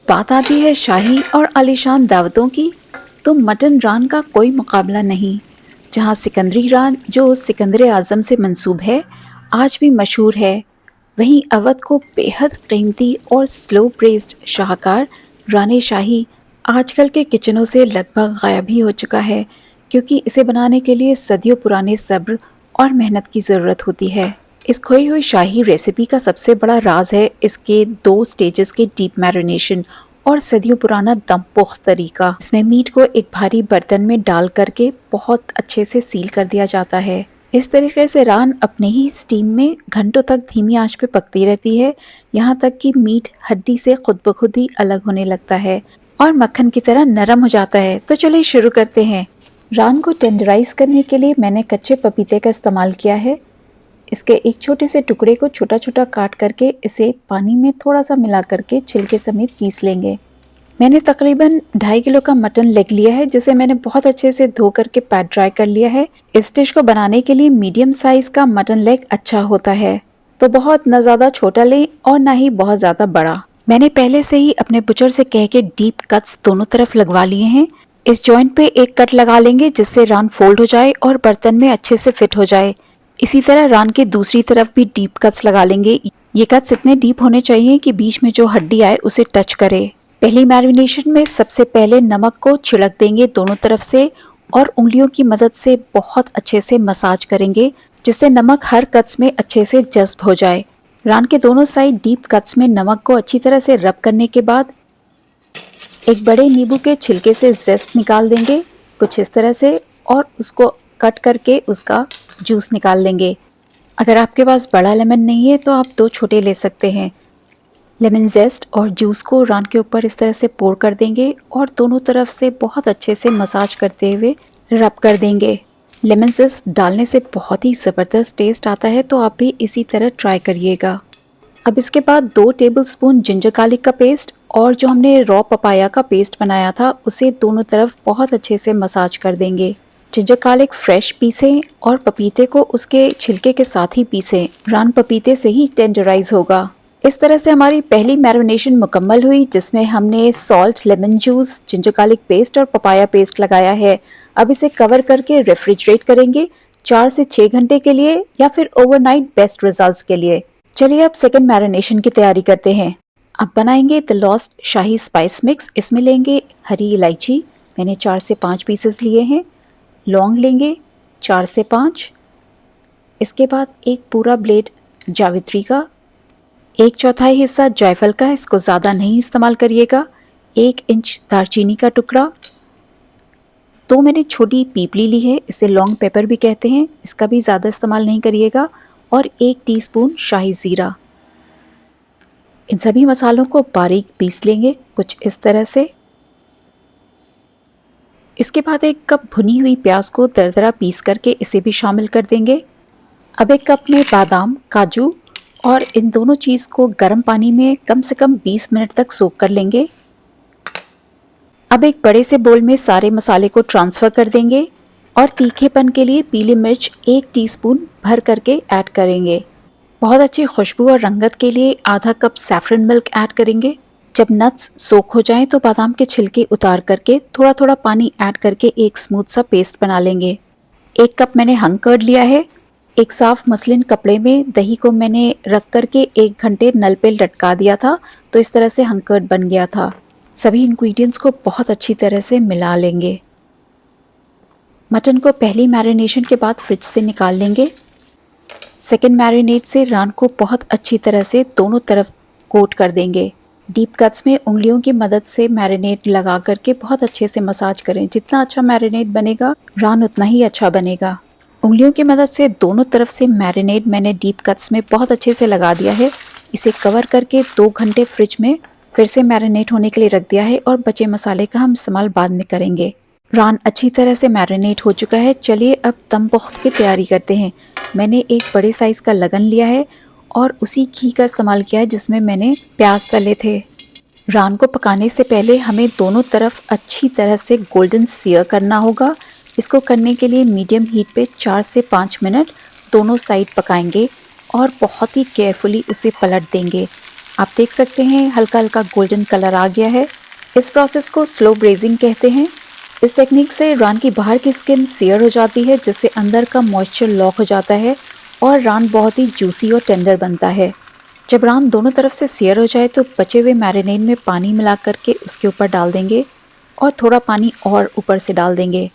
बात आती है शाही और आलीशान दावतों की, तो मटन रान का कोई मुकाबला नहीं। जहाँ सिकंदरी रान जो सिकंदर आज़म से मंसूब है, आज भी मशहूर है, वहीं अवध को बेहद कीमती और स्लो ब्रेस्ड शाहकार राने शाही आजकल के किचनों से लगभग गायब ही हो चुका है, क्योंकि इसे बनाने के लिए सदियों पुराने सब्र और मेहनत की ज़रूरत होती है। इस खोई हुई शाही रेसिपी का सबसे बड़ा राज है इसके 2 स्टेजेस के डीप मैरिनेशन और सदियों पुराना दम पुख्त तरीका। इसमें मीट को एक भारी बर्तन में डाल करके बहुत अच्छे से सील कर दिया जाता है। इस तरीके से रान अपने ही स्टीम में घंटों तक धीमी आंच पे पकती रहती है, यहाँ तक कि मीट हड्डी से खुद ब खुद ही अलग होने लगता है और मक्खन की तरह नरम हो जाता है। तो चलिए शुरू करते हैं। रान को टेंडराइज करने के लिए मैंने कच्चे पपीते का इस्तेमाल किया है। इसके एक छोटे से टुकड़े को छोटा छोटा काट करके इसे पानी में थोड़ा सा मिला करके छिलके समेत पीस लेंगे। मैंने तकरीबन 2.5 किलो का मटन लेग लिया है, जिसे मैंने बहुत अच्छे से धो करके पैट ड्राई कर लिया है। इस डिश को बनाने के लिए मीडियम साइज का मटन लेग अच्छा होता है, तो बहुत न ज़्यादा छोटा लें और ना ही बहुत ज़्यादा बड़ा। मैंने पहले से ही अपने बुचर से कह के डीप कट्स दोनों तरफ लगवा लिए हैं। इस जॉइंट पे एक कट लगा लेंगे जिससे रान फोल्ड हो जाए और बर्तन में अच्छे से फिट हो जाए। इसी तरह रान के दूसरी तरफ भी डीप कट्स लगा लेंगे। ये कट्स इतने डीप होने चाहिए कि बीच में जो हड्डी आए उसे टच करे। पहली मैरिनेशन में सबसे पहले नमक को छिड़क देंगे दोनों तरफ से और उंगलियों की मदद से बहुत अच्छे से मसाज करेंगे, जिससे नमक हर कट्स में अच्छे से जज्ब हो जाए। रान के दोनों साइड डीप कट्स में नमक को अच्छी तरह से रब करने के बाद एक बड़े नींबू के छिलके से जेस्ट निकाल देंगे कुछ इस तरह से, और उसको कट करके उसका जूस निकाल लेंगे। अगर आपके पास बड़ा लेमन नहीं है तो आप 2 छोटे ले सकते हैं। लेमन जेस्ट और जूस को रान के ऊपर इस तरह से पोर कर देंगे और दोनों तरफ से बहुत अच्छे से मसाज करते हुए रब कर देंगे। लेमन जेस्ट डालने से बहुत ही ज़बरदस्त टेस्ट आता है, तो आप भी इसी तरह ट्राई करिएगा। अब इसके बाद 2 टेबलस्पून जिंजर गार्लिक का पेस्ट और जो हमने रॉ पपाया का पेस्ट बनाया था उसे दोनों तरफ बहुत अच्छे से मसाज कर देंगे। जिंजर गार्लिक फ्रेश पीसें और पपीते को उसके छिलके के साथ ही पीसें। रान पपीते से ही टेंडराइज होगा। इस तरह से हमारी पहली मैरिनेशन मुकम्मल हुई, जिसमें हमने salt, lemon juice, ginger garlic paste और पपाया पेस्ट लगाया है। अब इसे कवर करके रेफ्रिजरेट करेंगे 4 से 6 घंटे के लिए, या फिर ओवरनाइट बेस्ट रिजल्ट्स के लिए। चलिए अब सेकंड मैरिनेशन की तैयारी करते हैं। अब बनाएंगे the lost shahi spice mix. इसमें लेंगे हरी इलायची, मैंने 4 से 5 पीसेस लिए हैं। लौंग लेंगे 4 से 5। इसके बाद एक पूरा ब्लेड जावित्री का, 1/4 हिस्सा जायफल का, इसको ज़्यादा नहीं इस्तेमाल करिएगा। 1 इंच दालचीनी का टुकड़ा, 2 मैंने छोटी पीपली ली है, इसे लॉन्ग पेपर भी कहते हैं, इसका भी ज़्यादा इस्तेमाल नहीं करिएगा। और 1 टीस्पून शाही ज़ीरा। इन सभी मसालों को बारीक पीस लेंगे कुछ इस तरह से। इसके बाद 1 कप भुनी हुई प्याज को दरदरा पीस करके इसे भी शामिल कर देंगे। अब 1 कप में बादाम, काजू और इन दोनों चीज़ को गर्म पानी में कम से कम 20 मिनट तक सोक कर लेंगे। अब एक बड़े से बोल में सारे मसाले को ट्रांसफ़र कर देंगे और तीखेपन के लिए पीली मिर्च 1 टीस्पून भर करके ऐड करेंगे। बहुत अच्छी खुशबू और रंगत के लिए आधा कप सैफरन मिल्क ऐड करेंगे। जब नट्स सोक हो जाएं तो बादाम के छिलके उतार करके थोड़ा थोड़ा पानी ऐड करके एक स्मूथ सा पेस्ट बना लेंगे। 1 कप मैंने हंग कर्ड लिया है। एक साफ मसलिन कपड़े में दही को मैंने रख करके 1 घंटे नल पे लटका दिया था, तो इस तरह से हंग कर्ड बन गया था। सभी इंग्रेडिएंट्स को बहुत अच्छी तरह से मिला लेंगे। मटन को पहली मैरिनेशन के बाद फ्रिज से निकाल लेंगे। सेकेंड मैरिनेट से रान को बहुत अच्छी तरह से दोनों तरफ कोट कर देंगे। डीप कट्स में उंगलियों की मदद से मैरिनेट लगा करके बहुत अच्छे से मसाज करें। जितना अच्छा मैरिनेट बनेगा रान उतना ही अच्छा बनेगा। उंगलियों की मदद से दोनों तरफ से मैरिनेट मैंने डीप कट्स में बहुत अच्छे से लगा दिया है। इसे कवर करके 2 घंटे फ्रिज में फिर से मैरिनेट होने के लिए रख दिया है और बचे मसाले का हम इस्तेमाल बाद में करेंगे। रान अच्छी तरह से मैरिनेट हो चुका है। चलिए अब दम पुख्त की तैयारी करते हैं। मैंने एक बड़े साइज़ का लगन लिया है और उसी घी का इस्तेमाल किया है जिसमें मैंने प्याज तले थे। रान को पकाने से पहले हमें दोनों तरफ अच्छी तरह से गोल्डन सियर करना होगा। इसको करने के लिए मीडियम हीट पे 4 से 5 मिनट दोनों साइड पकाएंगे और बहुत ही केयरफुली उसे पलट देंगे। आप देख सकते हैं हल्का हल्का गोल्डन कलर आ गया है। इस प्रोसेस को स्लो ब्रेजिंग कहते हैं। इस टेक्निक से रान की बाहर की स्किन सेयर हो जाती है, जिससे अंदर का मॉइस्चर लॉक हो जाता है और रान बहुत ही जूसी और टेंडर बनता है। जब रान दोनों तरफ से सेयर हो जाए तो बचे हुए मैरिनेड में पानी मिला करके उसके ऊपर डाल देंगे और थोड़ा पानी और ऊपर से डाल देंगे।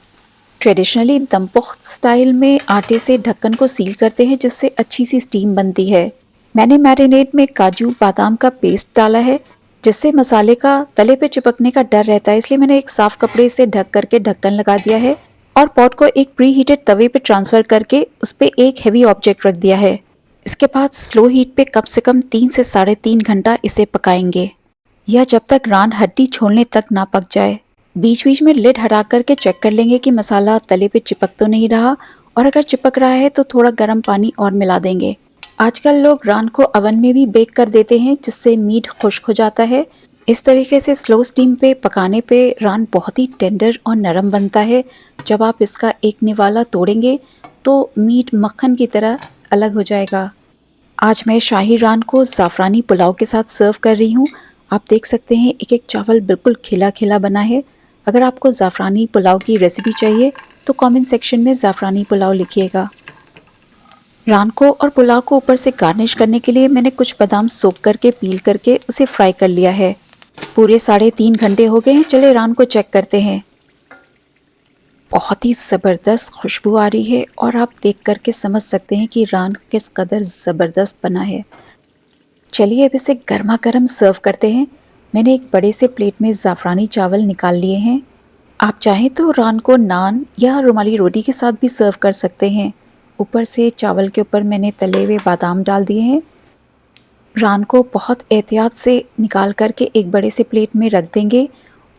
ट्रेडिशनली दमपुख्त स्टाइल में आटे से ढक्कन को सील करते हैं, जिससे अच्छी सी स्टीम बनती है। मैंने मैरिनेड में काजू बादाम का पेस्ट डाला है, जिससे मसाले का तले पे चिपकने का डर रहता है, इसलिए मैंने एक साफ कपड़े से ढक करके ढक्कन लगा दिया है और पॉट को एक प्री हीटेड तवे पे ट्रांसफर करके उस पे एक हेवी ऑब्जेक्ट रख दिया है। इसके बाद स्लो हीट पे कम से कम 3 से 3.5 घंटा इसे पकाएंगे, या जब तक रान हड्डी छोड़ने तक ना पक जाए। बीच बीच में लिड हटा करके चेक कर लेंगे कि मसाला तले पे चिपक तो नहीं रहा, और अगर चिपक रहा है तो थोड़ा गर्म पानी और मिला देंगे। आजकल लोग रान को ओवन में भी बेक कर देते हैं, जिससे मीट खुश्क हो जाता है। इस तरीके से स्लो स्टीम पे पकाने पे रान बहुत ही टेंडर और नरम बनता है। जब आप इसका एक निवाला तोड़ेंगे तो मीट मक्खन की तरह अलग हो जाएगा। आज मैं शाही रान को ज़ाफ़रानी पुलाव के साथ सर्व कर रही हूँ। आप देख सकते हैं एक एक चावल बिल्कुल खिला खिला बना है। अगर आपको ज़ाफ़रानी पुलाव की रेसिपी चाहिए तो कमेंट सेक्शन में ज़ाफ़रानी पुलाव लिखिएगा। रान को और पुलाव को ऊपर से गार्निश करने के लिए मैंने कुछ बादाम सोक करके पील करके उसे फ्राई कर लिया है। पूरे 3.5 घंटे हो गए हैं। चले रान को चेक करते हैं। बहुत ही ज़बरदस्त खुशबू आ रही है और आप देख करके समझ सकते हैं कि रान किस कदर ज़बरदस्त बना है। चलिए अब इसे गर्मा गर्म सर्व करते हैं। मैंने एक बड़े से प्लेट में ज़ाफ़रानी चावल निकाल लिए हैं। आप चाहें तो रान को नान या रुमाली रोटी के साथ भी सर्व कर सकते हैं। ऊपर से चावल के ऊपर मैंने तले हुए बादाम डाल दिए हैं। रान को बहुत एहतियात से निकाल करके एक बड़े से प्लेट में रख देंगे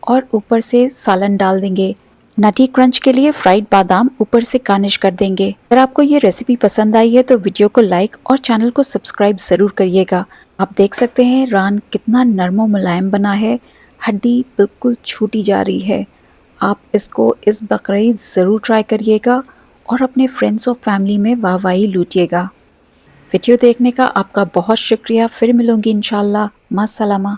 और ऊपर से सालन डाल देंगे। नटी क्रंच के लिए फ्राइड बादाम ऊपर से गार्निश कर देंगे। अगर आपको ये रेसिपी पसंद आई है तो वीडियो को लाइक और चैनल को सब्सक्राइब ज़रूर करिएगा। आप देख सकते हैं रान कितना नरम और मुलायम बना है। हड्डी बिल्कुल छूटी जा रही है। आप इसको इस बकरीद ज़रूर ट्राई करिएगा और अपने फ्रेंड्स और फैमिली में वाहवाही लूटिएगा। वीडियो देखने का आपका बहुत शुक्रिया। फिर मिलूंगी इंशाल्लाह। मास्सलामा।